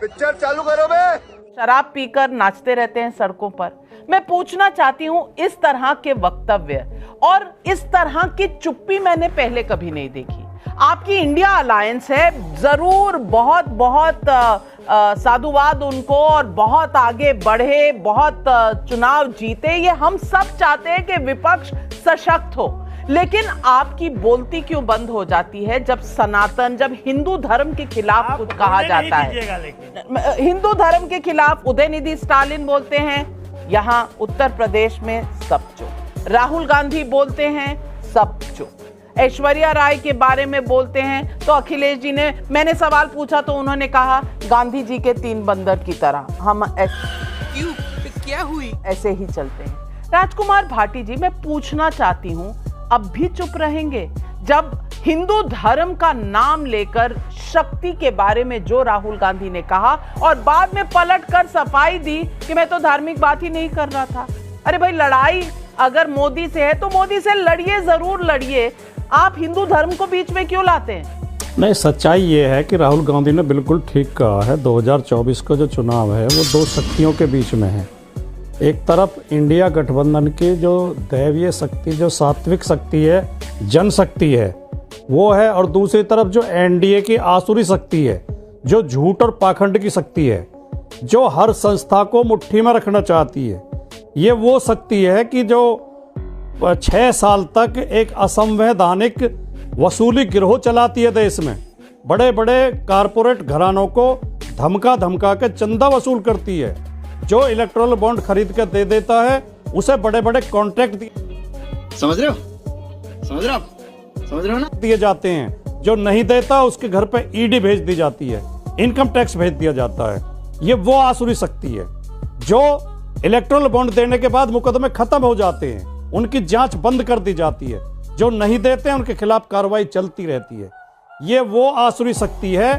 Picture चालू करो बे। शराब पीकर नाचते रहते हैं सड़कों पर। मैं पूछना चाहती हूं, इस तरह के वक्तव्य और इस तरह की चुप्पी मैंने पहले कभी नहीं देखी। आपकी इंडिया अलायंस है, जरूर बहुत बहुत साधुवाद उनको, और बहुत आगे बढ़े, बहुत चुनाव जीते, ये हम सब चाहते हैं कि विपक्ष सशक्त हो। लेकिन आपकी बोलती क्यों बंद हो जाती है जब सनातन, जब हिंदू धर्म के खिलाफ कुछ कहा जाता है? हिंदू धर्म के खिलाफ उदयनिधि स्टालिन बोलते हैं, यहां उत्तर प्रदेश में सब चुप। राहुल गांधी बोलते हैं, सब चुप। ऐश्वर्या राय के बारे में बोलते हैं तो अखिलेश जी ने, मैंने सवाल पूछा तो उन्होंने कहा गांधी जी के 3 बंदर की तरह हम क्यों, क्या हुई, ऐसे ही चलते हैं। राजकुमार भाटी जी, मैं पूछना चाहती हूं, अब भी चुप रहेंगे जब हिंदू धर्म का नाम लेकर शक्ति के बारे में जो राहुल गांधी ने कहा और बाद में पलटकर सफाई दी कि मैं तो धार्मिक बात ही नहीं कर रहा था? अरे भाई, लड़ाई अगर मोदी से है तो मोदी से लड़िए, जरूर लड़िए। आप हिंदू धर्म को बीच में क्यों लाते हैं? नहीं, सच्चाई ये है कि राहुल गांधी ने बिल्कुल ठीक कहा है। 2024 का जो चुनाव है वो 2 शक्तियों के बीच में है। एक तरफ इंडिया गठबंधन की जो दैवीय शक्ति, जो सात्विक शक्ति है, जनशक्ति है, वो है, और दूसरी तरफ जो एनडीए की आसुरी शक्ति है, जो झूठ और पाखंड की शक्ति है, जो हर संस्था को मुट्ठी में रखना चाहती है। ये वो शक्ति है कि जो 6 साल तक एक असंवैधानिक वसूली गिरोह चलाती है देश में। बड़े बड़े कारपोरेट घरानों को धमका धमका के चंदा वसूल करती है। जो इलेक्टोरल बॉन्ड खरीद कर दे देता है उसे बड़े बड़े कॉन्ट्रैक्ट समझ रहे हो ना, दिए जाते हैं। जो नहीं देता उसके घर पे ईडी भेज दी जाती है, इनकम टैक्स भेज दिया जाता है। ये वो आसुरी शक्ति है जो इलेक्टोरल बॉन्ड देने के बाद मुकदमे खत्म हो जाते हैं, उनकी जांच बंद कर दी जाती है। जो नहीं देते हैं उनके खिलाफ कार्रवाई चलती रहती है। ये वो आसुरी शक्ति है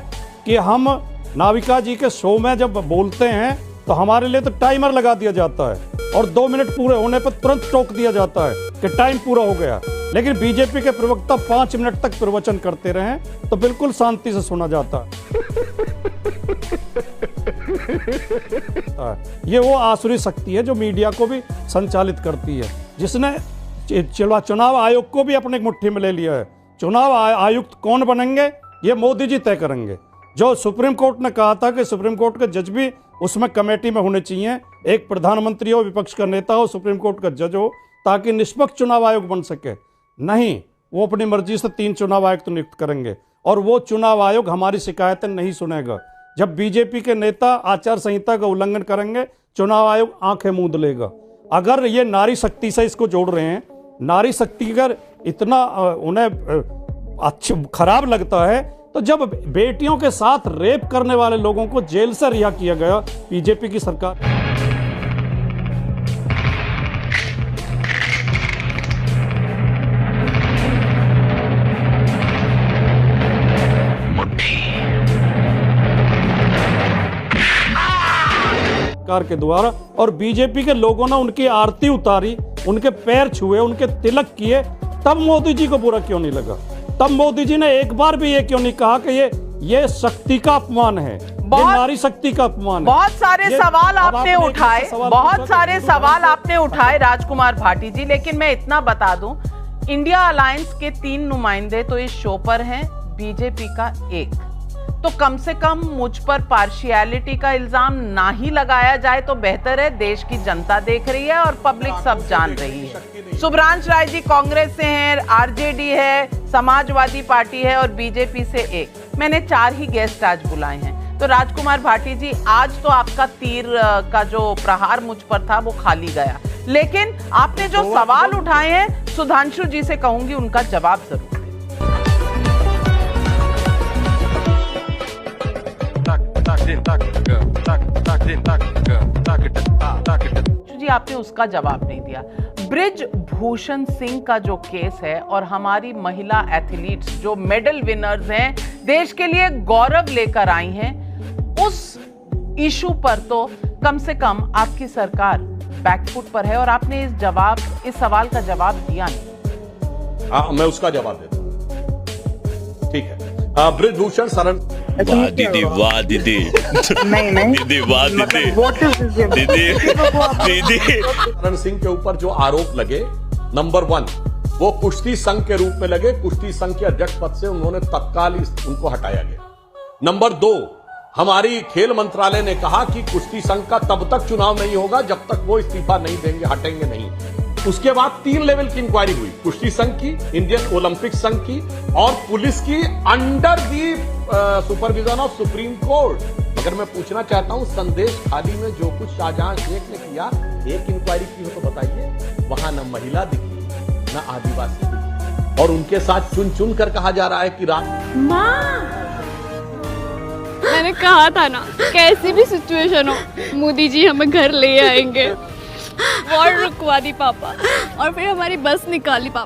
कि हम नाविका जी के शो में जब बोलते हैं तो हमारे लिए तो टाइमर लगा दिया जाता है और 2 मिनट पूरे होने पर तुरंत टोक दिया जाता है कि टाइम पूरा हो गया। लेकिन बीजेपी के प्रवक्ता 5 मिनट तक प्रवचन करते रहे तो बिल्कुल शांति से सुना जाता है। ये वो आसुरी शक्ति है जो मीडिया को भी संचालित करती है, जिसने चुनाव आयोग को भी अपने मुट्ठी में ले लिया है। चुनाव आयुक्त कौन बनेंगे ये मोदी जी तय करेंगे। जो सुप्रीम कोर्ट ने कहा था कि सुप्रीम कोर्ट के जज भी उसमें कमेटी में होने चाहिए, एक प्रधानमंत्री हो, विपक्ष का नेता हो, सुप्रीम कोर्ट का जज हो, ताकि निष्पक्ष चुनाव आयोग बन सके। नहीं, वो अपनी मर्जी से 3 चुनाव आयुक्त नियुक्त करेंगे और वो चुनाव आयोग हमारी शिकायतें नहीं सुनेगा। जब बीजेपी के नेता आचार संहिता का उल्लंघन करेंगे, चुनाव आयोग आंखें मूंद लेगा। अगर ये नारी शक्ति से इसको जोड़ रहे हैं, नारी शक्ति अगर इतना उन्हें खराब लगता है, तो जब बेटियों के साथ रेप करने वाले लोगों को जेल से रिहा किया गया बीजेपी की सरकार, सरकार के द्वारा, और बीजेपी के लोगों ने उनकी आरती उतारी, उनके पैर छुए, उनके तिलक किए, तब मोदी जी को बुरा क्यों नहीं लगा? तब मोदी जी ने एक बार भी ये क्यों नहीं कहा कि ये शक्ति का अपमान है, ये नारी शक्ति का अपमान है? बहुत सारे सवाल आपने उठाए, बहुत सारे सवाल आपने उठाए राजकुमार भाटी जी, लेकिन मैं इतना बता दूं, इंडिया अलायंस के 3 नुमाइंदे तो इस शो पर हैं, बीजेपी का 1। तो कम से कम मुझ पर पार्शियलिटी का इल्जाम ना ही लगाया जाए तो बेहतर है। देश की जनता देख रही है और पब्लिक सब जान रही है। शुभ्रांश राय जी कांग्रेस से हैं, आरजेडी है, समाजवादी पार्टी है और बीजेपी से 1। मैंने 4 ही गेस्ट आज बुलाए हैं। तो राजकुमार भाटी जी, आज तो आपका तीर का जो प्रहार मुझ पर था वो खाली गया, लेकिन आपने जो सवाल उठाए हैं, सुधांशु जी से कहूंगी उनका जवाब जरूर। जी, आपने उसका जवाब नहीं दिया। ब्रिज भूषण सिंह का जो केस है और हमारी महिला एथलीट्स जो मेडल विनर्स हैं, देश के लिए गौरव लेकर आई हैं, उस इशू पर तो कम से कम आपकी सरकार बैकफुट पर है और आपने इस सवाल का जवाब दिया नहीं। मैं उसका जवाब देता हूं। ठीक है, ब्रिज भूषण शरण वाह दीदी, वाह दीदी, नहीं नहीं दीदी, वाह दीदी, मतलब what is this? दीदी, दीदी। करण सिंह के ऊपर जो आरोप लगे, नंबर 1 वो कुश्ती संघ के रूप में लगे। कुश्ती संघ के अध्यक्ष पद से उन्होंने तत्काल उनको हटाया गया। नंबर 2, हमारी खेल मंत्रालय ने कहा कि कुश्ती संघ का तब तक चुनाव नहीं होगा जब तक वो इस्तीफा नहीं देंगे, हटेंगे नहीं। उसके बाद 3 लेवल की इंक्वायरी हुई, कुश्ती संघ की, इंडियन ओलंपिक संघ की और पुलिस की, under the supervision of supreme court. अगर मैं पूछना चाहता हूं, संदेश खाली में जो कुछ शाहजहां शेख ने किया, एक इंक्वायरी की हो तो बताइए। वहां न महिला दिखी, न आदिवासी दिखी, और उनके साथ चुन चुन कर कहा जा रहा है कि मैंने कहा था ना, कैसी भी सिचुएशन हो मोदी जी हमें घर ले आएंगे। वॉर रुकवा दी पापा, और फिर हमारी बस निकाली पापा।